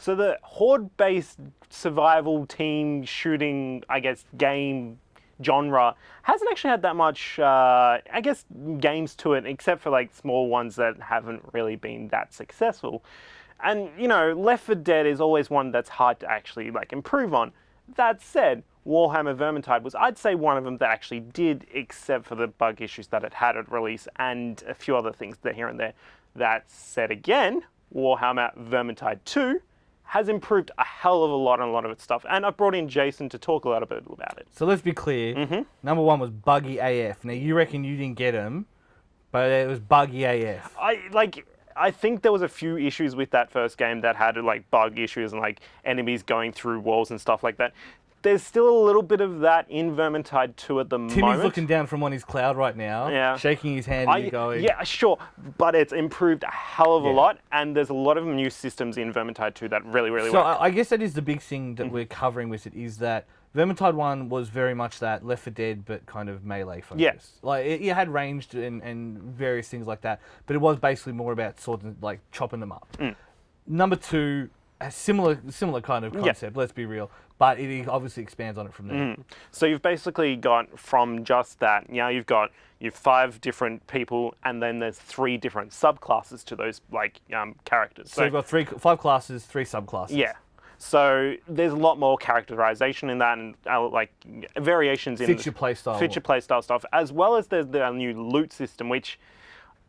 So the horde-based survival team shooting, I guess, game genre hasn't actually had that much, I guess, games to it, except for like small ones that haven't really been that successful. And, you know, Left 4 Dead is always one that's hard to actually like improve on. That said, Warhammer Vermintide was, I'd say, one of them that actually did, except for the bug issues that it had at release and a few other things there here and there. That said again, Warhammer Vermintide II has improved a hell of a lot on a lot of its stuff. And I've brought in Jason to talk a little bit about it. So let's be clear. Number one was buggy AF. Now, you reckon you didn't get them, but it was buggy AF. I think there was a few issues with that first game that had like bug issues and like enemies going through walls and stuff like that. There's still a little bit of that in Vermintide 2 at the moment. Timmy's looking down from on his cloud right now, shaking his hand and going... Yeah, sure, but it's improved a hell of a lot, and there's a lot of new systems in Vermintide 2 that really work. So I guess that is the big thing that we're covering with it, is that Vermintide 1 was very much that Left 4 Dead, but kind of melee focus. Yeah. Like, it had ranged and various things like that, but it was basically more about sort of like chopping them up. Number 2, a similar kind of concept, let's be real, but it obviously expands on it from there. So you've basically got from just that, you've 5 different people, and then there's 3 different subclasses to those like characters. So you've got 5 classes, 3 subclasses. Yeah. So there's a lot more characterization in that, and like variations in Fits your playstyle stuff, as well as there's the new loot system, which,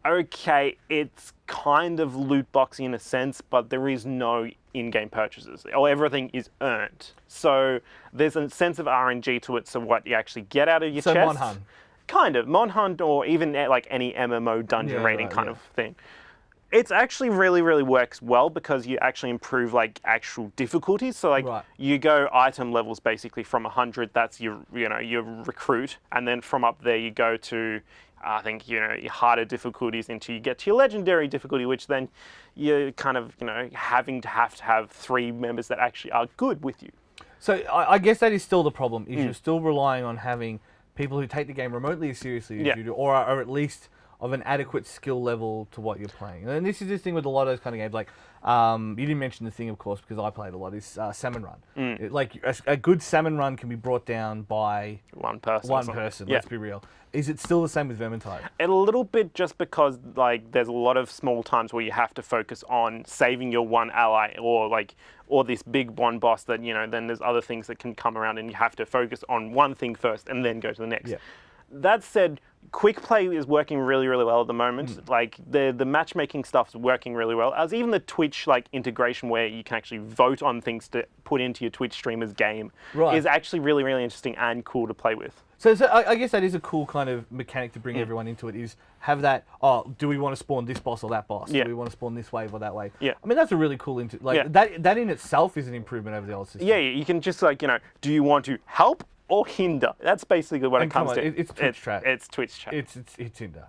okay, it's kind of loot boxy in a sense, but there is no in-game purchases, or everything is earned. So there's a sense of RNG to it, so what you actually get out of your chest. So Monhunt. Kind of. Monhunt, or even like any MMO dungeon raiding kind of thing. It's actually really works well because you actually improve like actual difficulties. So like you go item levels basically from 100, that's your your recruit, and then from up there you go to I think your harder difficulties until you get to your legendary difficulty, which then you're kind of having to have 3 members that actually are good with you. So I guess that is still the problem. Is you're still relying on having people who take the game remotely as seriously as you do, or are at least of an adequate skill level to what you're playing. And this is the thing with a lot of those kind of games. Like, you didn't mention the thing, of course, because I played a lot, is Salmon Run. Like, a good Salmon Run can be brought down by one person. Let's be real. Is it still the same with Vermintide? A little bit, just because like there's a lot of small times where you have to focus on saving your one ally, or this big one boss that then there's other things that can come around, and you have to focus on one thing first and then go to the next. That said, quick play is working really well at the moment. Like the matchmaking stuff's working really well. As even the Twitch like integration where you can actually vote on things to put into your Twitch streamer's game is actually really interesting and cool to play with. So I guess that is a cool kind of mechanic to bring everyone into it, is have that, do we want to spawn this boss or that boss? Do we want to spawn this wave or that wave? I mean, that's a really cool, that in itself is an improvement over the old system. You can just like, do you want to help or hinder? That's basically what it comes to. It's Twitch chat. It's Twitch chat. It's Tinder.